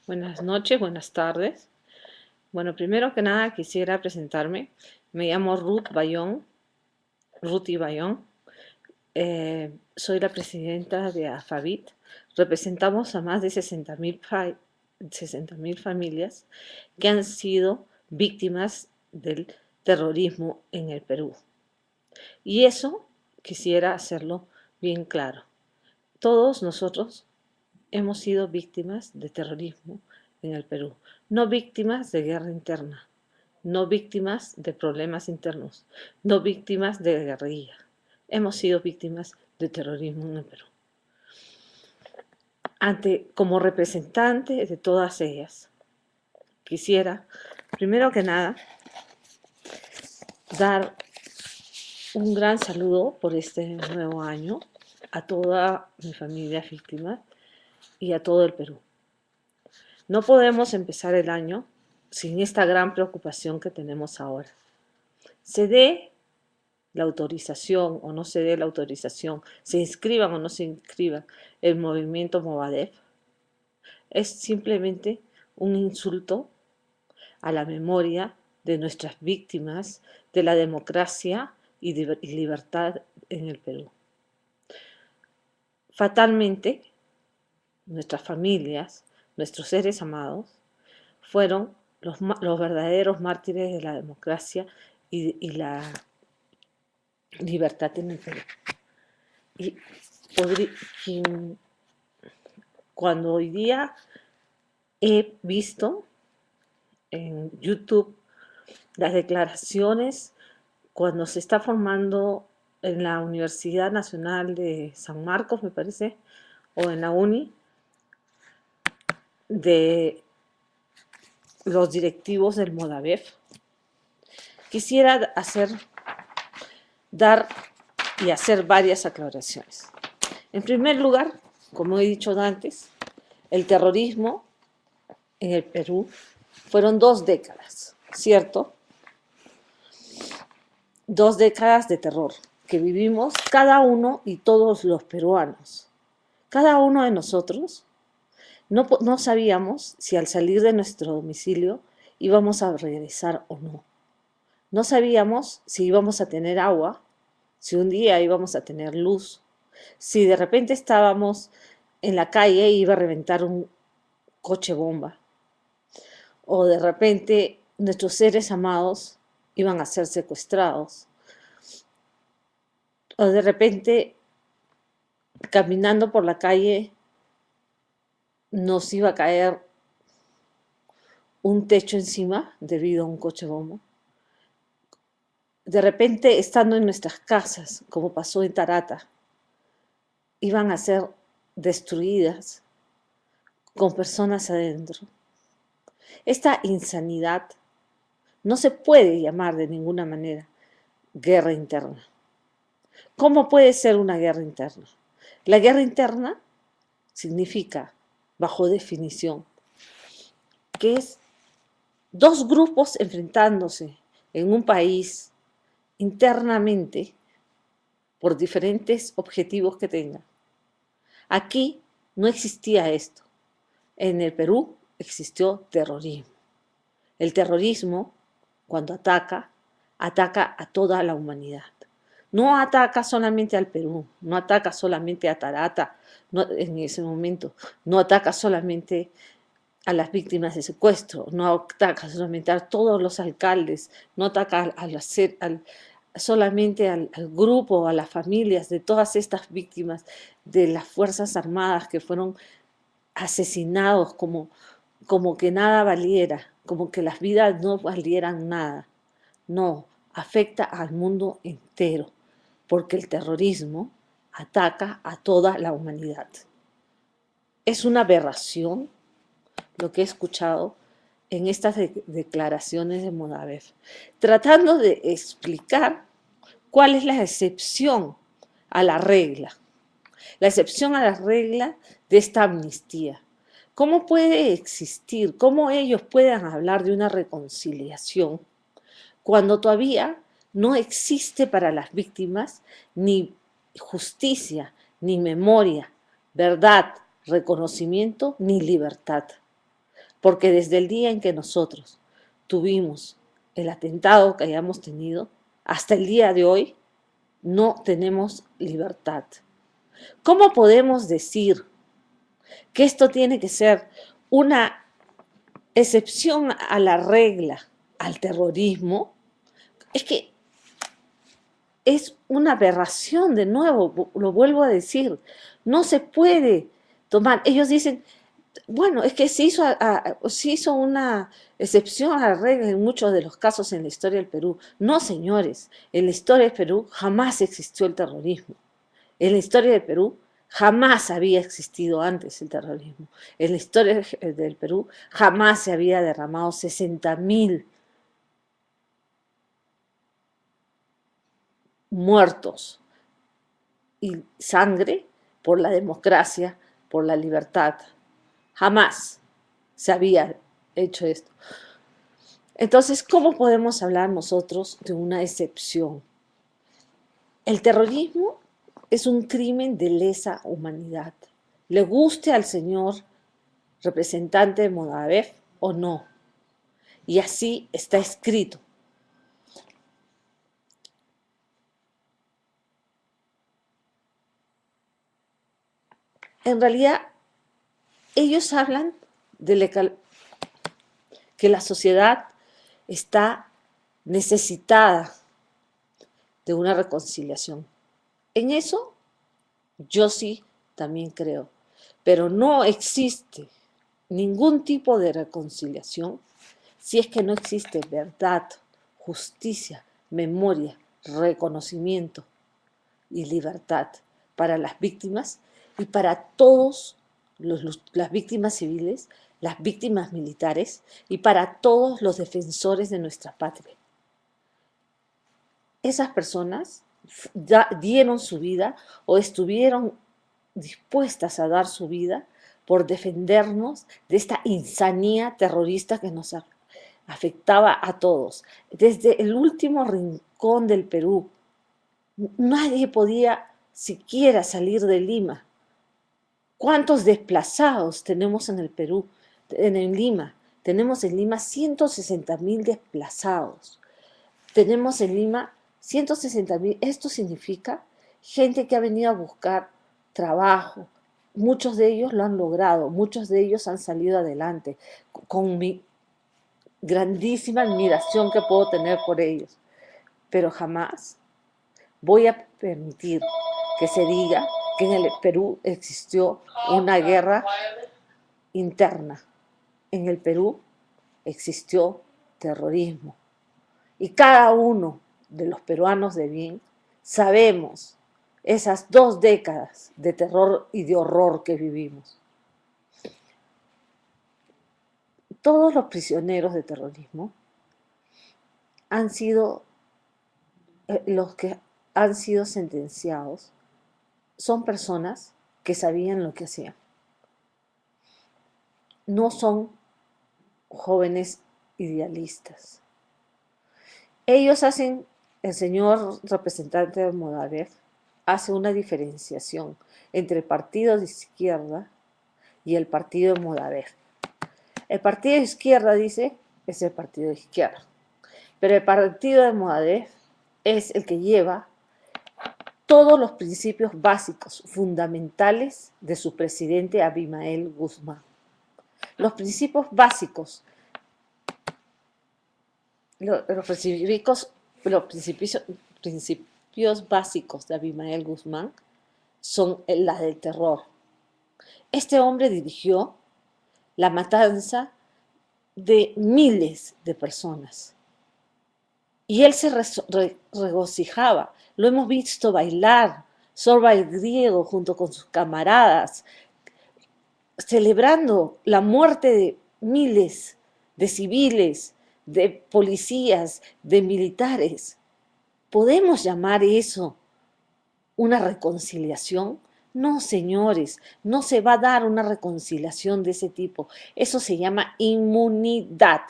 Buenas noches, buenas tardes. Bueno, primero que nada quisiera presentarme. Me llamo Ruti Bayón. Soy la presidenta de AFAVIT. Representamos a más de 60.000 familias que han sido víctimas del terrorismo en el Perú. Y eso quisiera hacerlo bien claro. Todos nosotros hemos sido víctimas de terrorismo en el Perú, no víctimas de guerra interna, no víctimas de problemas internos, no víctimas de guerrilla. Hemos sido víctimas de terrorismo en el Perú. Como representante de todas ellas, quisiera, primero que nada, dar un gran saludo por este nuevo año a toda mi familia víctima y a todo el Perú. No podemos empezar el año sin esta gran preocupación que tenemos ahora. Se dé la autorización o no se dé la autorización, se inscriban o no se inscriban el movimiento Movadef, es simplemente un insulto a la memoria de nuestras víctimas de la democracia y libertad en el Perú. Fatalmente, nuestras familias, nuestros seres amados, fueron los verdaderos mártires de la democracia y la libertad en el Perú. Y cuando hoy día he visto en YouTube las declaraciones cuando se está formando en la Universidad Nacional de San Marcos, me parece, o en la UNI, de los directivos del Modavef, quisiera dar y hacer varias aclaraciones. En primer lugar, como he dicho antes, el terrorismo en el Perú fueron 2 décadas, ¿cierto? 2 décadas de terror que vivimos cada uno y todos los peruanos. Cada uno de nosotros no sabíamos si al salir de nuestro domicilio íbamos a regresar o no. No sabíamos si íbamos a tener agua, si un día íbamos a tener luz, si de repente estábamos en la calle e iba a reventar un coche bomba, o de repente nuestros seres amados iban a ser secuestrados, o de repente caminando por la calle nos iba a caer un techo encima debido a un coche bomba. De repente, estando en nuestras casas, como pasó en Tarata, iban a ser destruidas con personas adentro. Esta insanidad no se puede llamar de ninguna manera guerra interna. ¿Cómo puede ser una guerra interna? La guerra interna significa, bajo definición, que es 2 grupos enfrentándose en un país internamente por diferentes objetivos que tengan. Aquí no existía esto. En el Perú existió terrorismo. El terrorismo, cuando ataca a toda la humanidad. No ataca solamente al Perú, no ataca solamente a Tarata en ese momento, no ataca solamente a las víctimas de secuestro, no ataca solamente a todos los alcaldes, no ataca solamente al grupo, a las familias de todas estas víctimas de las Fuerzas Armadas que fueron asesinados como que nada valiera, como que las vidas no valieran nada. No, afecta al mundo entero, porque el terrorismo ataca a toda la humanidad. Es una aberración lo que he escuchado en estas declaraciones de Movadef, tratando de explicar cuál es la excepción a la regla de esta amnistía. ¿Cómo puede existir, cómo ellos puedan hablar de una reconciliación cuando todavía no existe para las víctimas ni justicia, ni memoria, verdad, reconocimiento, ni libertad? porque desde el día en que nosotros tuvimos el atentado que hayamos tenido, hasta el día de hoy, no tenemos libertad. ¿Cómo podemos decir que esto tiene que ser una excepción a la regla, al terrorismo? Es que es una aberración, de nuevo, lo vuelvo a decir. No se puede tomar. Ellos dicen, bueno, es que se hizo una excepción a la regla en muchos de los casos en la historia del Perú. No, señores, en la historia del Perú jamás existió el terrorismo. En la historia del Perú jamás había existido antes el terrorismo. En la historia del Perú jamás se había derramado 60.000 muertos y sangre por la democracia, por la libertad. Jamás se había hecho esto. Entonces, ¿cómo podemos hablar nosotros de una excepción? El terrorismo es un crimen de lesa humanidad. Le guste al señor representante de Modavev o no. Y así está escrito. En realidad, ellos hablan de que la sociedad está necesitada de una reconciliación. En eso yo sí también creo, pero no existe ningún tipo de reconciliación si es que no existe verdad, justicia, memoria, reconocimiento y libertad para las víctimas y para todos las víctimas civiles, las víctimas militares y para todos los defensores de nuestra patria. Esas personas ya dieron su vida o estuvieron dispuestas a dar su vida por defendernos de esta insanía terrorista que nos afectaba a todos. Desde el último rincón del Perú, nadie podía siquiera salir de Lima. ¿Cuántos desplazados tenemos en el Perú, en Lima? Tenemos en Lima 160.000 desplazados. Tenemos en Lima 160.000. Esto significa gente que ha venido a buscar trabajo. Muchos de ellos lo han logrado, muchos de ellos han salido adelante, con mi grandísima admiración que puedo tener por ellos. Pero jamás voy a permitir que se diga que en el Perú existió una guerra interna. En el Perú existió terrorismo. Y cada uno de los peruanos de bien sabemos esas 2 décadas de terror y de horror que vivimos. Todos los prisioneros de terrorismo han sido, los que han sido sentenciados, son personas que sabían lo que hacían. No son jóvenes idealistas. Ellos hacen, el señor representante de Modavev hace una diferenciación entre el partido de izquierda y el partido de Modavev. El partido de izquierda, dice, es el partido de izquierda, pero el partido de Modavev es el que lleva todos los principios básicos, fundamentales de su presidente Abimael Guzmán. Los principios básicos, los principios básicos de Abimael Guzmán son la del terror. Este hombre dirigió la matanza de miles de personas. Y él se regocijaba. Lo hemos visto bailar, Sorba el griego junto con sus camaradas, celebrando la muerte de miles de civiles, de policías, de militares. ¿Podemos llamar eso una reconciliación? No, señores, no se va a dar una reconciliación de ese tipo. Eso se llama inmunidad.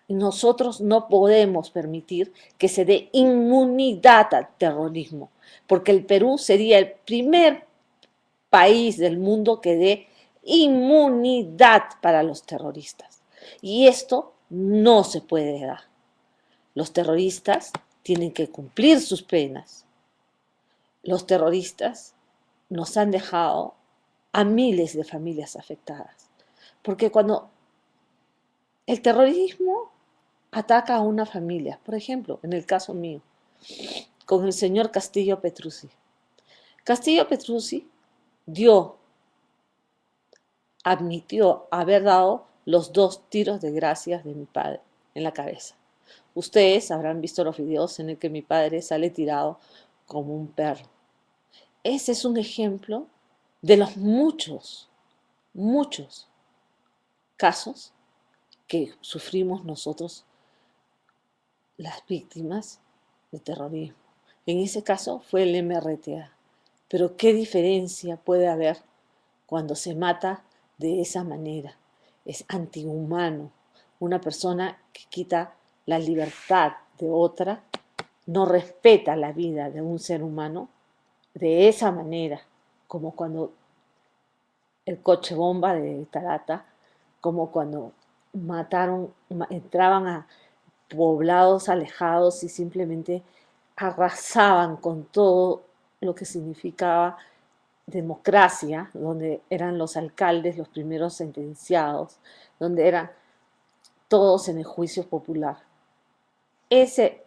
Nosotros no podemos permitir que se dé inmunidad al terrorismo, porque el Perú sería el primer país del mundo que dé inmunidad para los terroristas. Y esto no se puede dar. Los terroristas tienen que cumplir sus penas. Los terroristas nos han dejado a miles de familias afectadas. Porque cuando el terrorismo ataca a una familia, por ejemplo, en el caso mío, con el señor Castillo Petrucci. Castillo Petrucci admitió haber dado los 2 tiros de gracia de mi padre en la cabeza. Ustedes habrán visto los videos en el que mi padre sale tirado como un perro. Ese es un ejemplo de los muchos, muchos casos que sufrimos nosotros, las víctimas de terrorismo. En ese caso fue el MRTA. Pero ¿qué diferencia puede haber cuando se mata de esa manera? Es antihumano. Una persona que quita la libertad de otra, no respeta la vida de un ser humano de esa manera, como cuando el coche bomba de Tarata, como cuando entraban a poblados alejados y simplemente arrasaban con todo lo que significaba democracia, donde eran los alcaldes los primeros sentenciados, donde eran todos en el juicio popular. Ese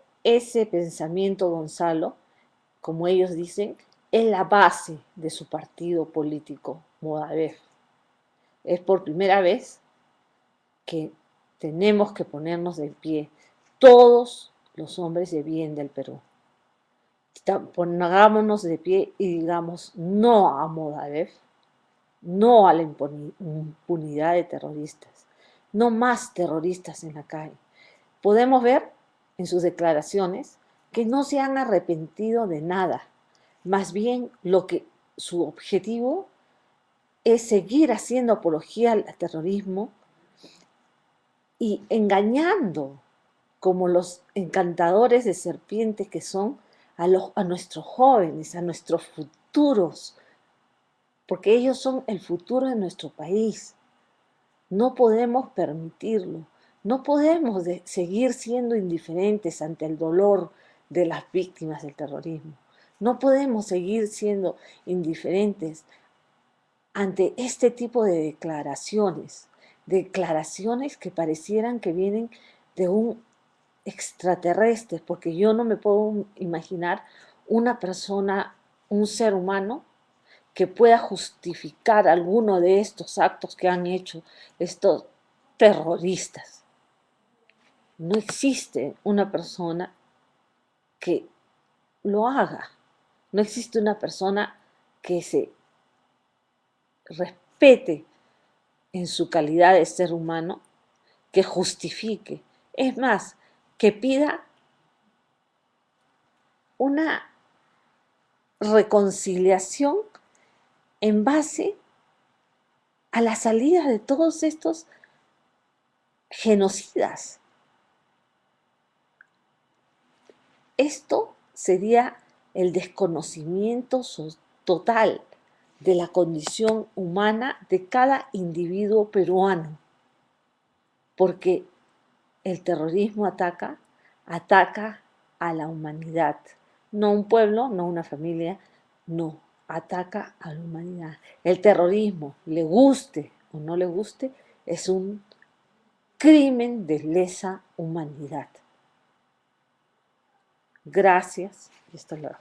pensamiento, Gonzalo, como ellos dicen, es la base de su partido político, Movadef. Es por primera vez que tenemos que ponernos de pie, todos los hombres de bien del Perú. Pongámonos de pie y digamos no a Movadef, no a la impunidad de terroristas, no más terroristas en la calle. Podemos ver en sus declaraciones que no se han arrepentido de nada, más bien su objetivo es seguir haciendo apología al terrorismo y engañando como los encantadores de serpientes que son a nuestros jóvenes, a nuestros futuros, porque ellos son el futuro de nuestro país. No podemos permitirlo, no podemos seguir siendo indiferentes ante el dolor de las víctimas del terrorismo. No podemos seguir siendo indiferentes ante este tipo de declaraciones que parecieran que vienen de un extraterrestre, porque yo no me puedo imaginar una persona, un ser humano, que pueda justificar alguno de estos actos que han hecho estos terroristas. No existe una persona que lo haga. No existe una persona que se respete en su calidad de ser humano, que justifique. Es más, que pida una reconciliación en base a la salida de todos estos genocidas. Esto sería el desconocimiento total de la condición humana de cada individuo peruano, porque el terrorismo ataca a la humanidad, no a un pueblo, no a una familia, no, ataca a la humanidad. El terrorismo, le guste o no le guste, es un crimen de lesa humanidad. Gracias y hasta luego.